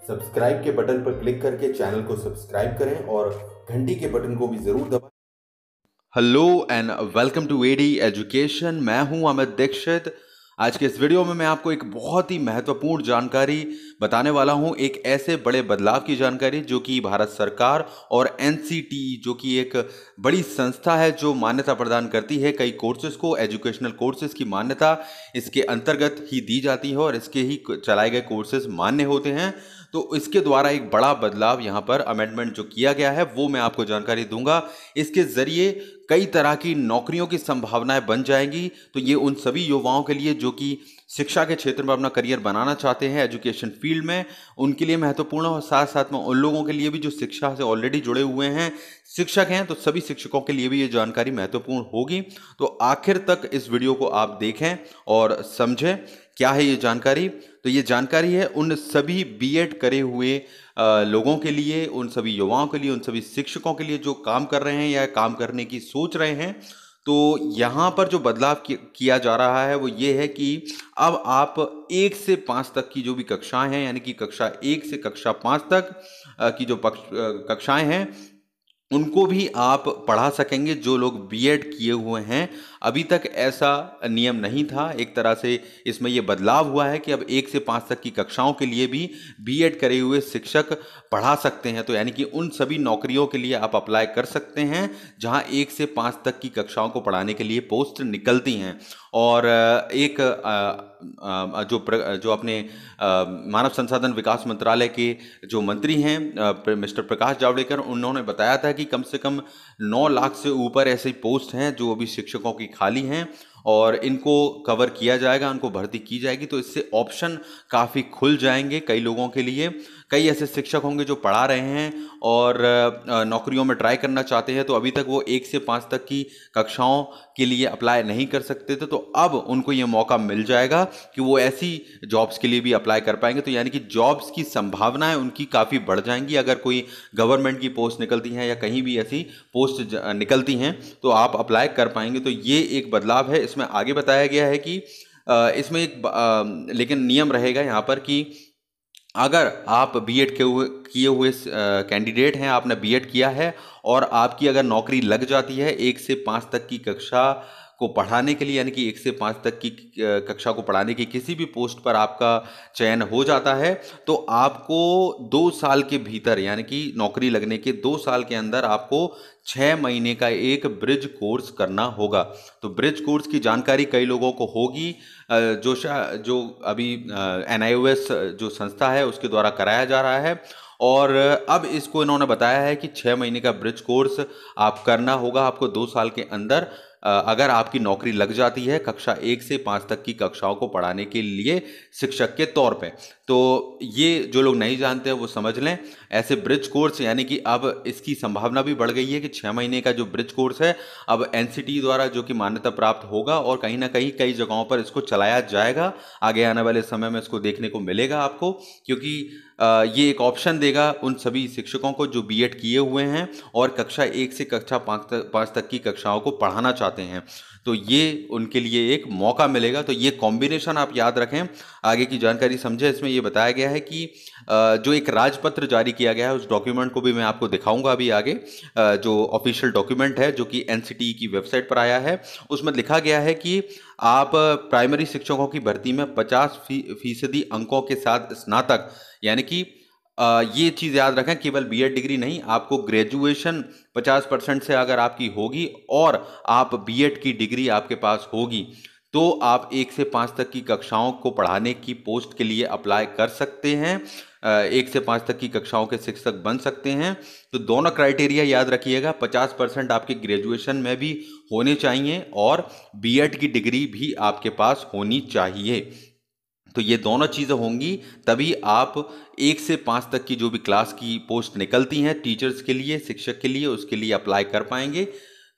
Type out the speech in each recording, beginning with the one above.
Subscribe के button पर click करके चैनल को सब्सक्राइब करें और घंटी के बटन को भी जरूर दबाएं। Hello and welcome to ED education. मैं हूं अमित दीक्षित। आज के इस वीडियो में मैं आपको एक बहुत ही महत्वपूर्ण जानकारी बताने वाला हूं, एक ऐसे बड़े बदलाव की जानकारी जो कि भारत सरकार और एनसीटी जो कि एक बड़ी संस्था है जो मान्यता प्रदान करती है कई कोर्सेज को, एजुकेशनल कोर्सेज की मान्यता इसके अंतर्गत ही दी जाती है और इसके ही चलाए गए कोर्सेज मान्य होते हैं। तो इसके द्वारा एक बड़ा बदलाव यहाँ पर अमेंडमेंट जो किया गया है वो मैं आपको जानकारी दूंगा। इसके जरिए कई तरह की नौकरियों की संभावनाएं बन जाएंगी। तो ये उन सभी युवाओं के लिए जो कि शिक्षा के क्षेत्र में अपना करियर बनाना चाहते हैं, एजुकेशन फील्ड में, उनके लिए महत्वपूर्ण और साथ साथ में उन लोगों के लिए भी जो शिक्षा से ऑलरेडी जुड़े हुए हैं, शिक्षक हैं, तो सभी शिक्षकों के लिए भी ये जानकारी महत्वपूर्ण होगी। तो आखिर तक इस वीडियो को आप देखें और समझें क्या है ये जानकारी। तो ये जानकारी है उन सभी बीएड करे हुए लोगों के लिए, उन सभी युवाओं के लिए, उन सभी शिक्षकों के लिए जो काम कर रहे हैं या काम करने की सोच रहे हैं। तो यहाँ पर जो बदलाव किया जा रहा है वो ये है कि अब आप 1 से 5 तक की जो भी कक्षाएं हैं, यानी कि कक्षा 1 से कक्षा 5 तक की जो कक्षाएं हैं उनको भी आप पढ़ा सकेंगे जो लोग बीएड किए हुए हैं। अभी तक ऐसा नियम नहीं था। एक तरह से इसमें यह बदलाव हुआ है कि अब 1 से 5 तक की कक्षाओं के लिए भी बीएड करे हुए शिक्षक पढ़ा सकते हैं। तो यानी कि उन सभी नौकरियों के लिए आप अप्लाई कर सकते हैं जहां 1 से 5 तक की कक्षाओं को पढ़ाने के लिए पोस्ट निकलती हैं। और एक जो अपने मानव संसाधन विकास मंत्रालय के जो मंत्री हैं मिस्टर प्रकाश जावड़ेकर, उन्होंने बताया था कि कम से कम 9 लाख से ऊपर ऐसे पोस्ट हैं जो अभी शिक्षकों की खाली हैं और इनको कवर किया जाएगा, उनको भर्ती की जाएगी। तो इससे ऑप्शन काफ़ी खुल जाएंगे कई लोगों के लिए। कई ऐसे शिक्षक होंगे जो पढ़ा रहे हैं और नौकरियों में ट्राई करना चाहते हैं, तो अभी तक वो 1 से 5 तक की कक्षाओं के लिए अप्लाई नहीं कर सकते थे। तो अब उनको ये मौका मिल जाएगा कि वो ऐसी जॉब्स के लिए भी अप्लाई कर पाएंगे। तो यानी कि जॉब्स की संभावनाएं उनकी काफ़ी बढ़ जाएंगी। अगर कोई गवर्नमेंट की पोस्ट निकलती हैं या कहीं भी ऐसी पोस्ट निकलती हैं तो आप अप्लाई कर पाएंगे। तो ये एक बदलाव है। इसमें आगे बताया गया है कि इसमें एक लेकिन नियम रहेगा यहाँ पर कि अगर आप बीएड किए हुए कैंडिडेट हैं, आपने बीएड किया है और आपकी अगर नौकरी लग जाती है 1 से 5 तक की कक्षा को पढ़ाने के लिए, यानी कि 1 से 5 तक की कक्षा को पढ़ाने की किसी भी पोस्ट पर आपका चयन हो जाता है, तो आपको 2 साल के भीतर, यानी कि नौकरी लगने के 2 साल के अंदर आपको 6 महीने का एक ब्रिज कोर्स करना होगा। तो ब्रिज कोर्स की जानकारी कई लोगों को होगी, जो अभी NIOS जो संस्था है उसके द्वारा कराया जा रहा है। और अब इसको इन्होंने बताया है कि 6 महीने का ब्रिज कोर्स आप करना होगा आपको 2 साल के अंदर, अगर आपकी नौकरी लग जाती है कक्षा 1 से 5 तक की कक्षाओं को पढ़ाने के लिए शिक्षक के तौर पे। तो ये जो लोग नहीं जानते हैं वो समझ लें। ऐसे ब्रिज कोर्स, यानी कि अब इसकी संभावना भी बढ़ गई है कि 6 महीने का जो ब्रिज कोर्स है अब एनसीटी द्वारा जो कि मान्यता प्राप्त होगा और कहीं ना कहीं कई जगहों पर इसको चलाया जाएगा। आगे आने वाले समय में इसको देखने को मिलेगा आपको, क्योंकि ये एक ऑप्शन देगा उन सभी शिक्षकों को जो बीएड किए हुए हैं और कक्षा 1 से कक्षा 5 तक की कक्षाओं को पढ़ाना चाहते हैं। तो ये उनके लिए एक मौका मिलेगा। तो ये कॉम्बिनेशन आप याद रखें। आगे की जानकारी समझें। इसमें ये बताया गया है कि जो एक राजपत्र जारी किया गया है उस डॉक्यूमेंट को भी मैं आपको दिखाऊंगा अभी आगे। जो ऑफिशियल डॉक्यूमेंट है जो कि एनसीटी की वेबसाइट पर आया है, उसमें लिखा गया है कि आप प्राइमरी शिक्षकों की भर्ती में 50% अंकों के साथ स्नातक, यानी कि ये चीज़ याद रखें, केवल बीएड डिग्री नहीं, आपको ग्रेजुएशन 50% से अगर आपकी होगी और आप बीएड की डिग्री आपके पास होगी तो आप 1 से 5 तक की कक्षाओं को पढ़ाने की पोस्ट के लिए अप्लाई कर सकते हैं। 1 से 5 तक की कक्षाओं के शिक्षक बन सकते हैं। तो दोनों क्राइटेरिया याद रखिएगा, 50% आपके ग्रेजुएशन में भी होने चाहिए और बीएड की डिग्री भी आपके पास होनी चाहिए। तो ये दोनों चीज़ें होंगी तभी आप 1 से 5 तक की जो भी क्लास की पोस्ट निकलती हैं टीचर्स के लिए, शिक्षक के लिए, उसके लिए अप्लाई कर पाएंगे।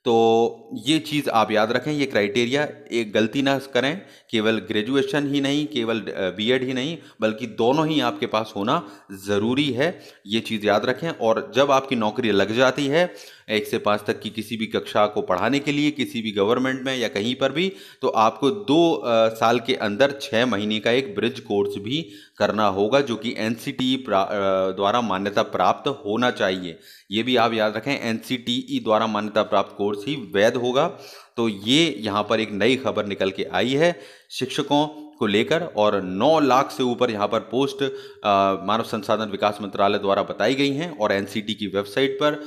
तो ये चीज़ आप याद रखें, ये क्राइटेरिया एक गलती ना करें। केवल ग्रेजुएशन ही नहीं, केवल बीएड ही नहीं, बल्कि दोनों ही आपके पास होना ज़रूरी है। ये चीज़ याद रखें। और जब आपकी नौकरी लग जाती है 1 से 5 तक की किसी भी कक्षा को पढ़ाने के लिए किसी भी गवर्नमेंट में या कहीं पर भी, तो आपको 2 साल के अंदर 6 महीने का एक ब्रिज कोर्स भी करना होगा, जो कि एनसीटीई द्वारा मान्यता प्राप्त होना चाहिए। ये भी आप याद रखें, एनसीटीई द्वारा मान्यता प्राप्त कोर्स ही वैध होगा। तो ये यहाँ पर एक नई खबर निकल के आई है शिक्षकों को लेकर, और 9 लाख से ऊपर यहाँ पर पोस्ट मानव संसाधन विकास मंत्रालय द्वारा बताई गई हैं। और एनसीटी की वेबसाइट पर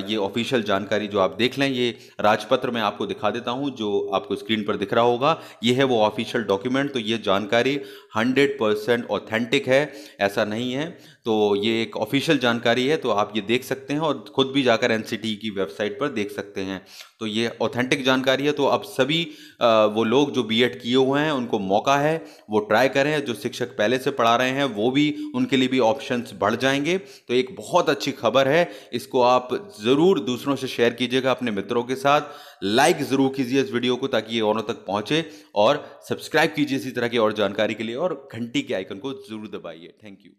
ये ऑफिशियल जानकारी जो आप देख लें, ये राजपत्र में आपको दिखा देता हूँ जो आपको स्क्रीन पर दिख रहा होगा, ये है वो ऑफिशियल डॉक्यूमेंट। तो ये जानकारी 100% ऑथेंटिक है, ऐसा नहीं है। तो ये एक ऑफिशियल जानकारी है, तो आप ये देख सकते हैं और खुद भी जाकर एनसीटी की वेबसाइट पर देख सकते हैं। तो ये ऑथेंटिक जानकारी है। तो अब सभी वो लोग जो बीएड किए हुए हैं उनको मौका है, वो ट्राई करें। जो शिक्षक पहले से पढ़ा रहे हैं वो भी, उनके लिए भी ऑप्शंस बढ़ जाएंगे। तो एक बहुत अच्छी खबर है, इसको आप ज़रूर दूसरों से शेयर कीजिएगा अपने मित्रों के साथ। लाइक ज़रूर कीजिए इस वीडियो को ताकि ये औरों तक पहुंचे, और सब्सक्राइब कीजिए इसी तरह की और जानकारी के लिए, और घंटी के आइकन को ज़रूर दबाइए। Thank you.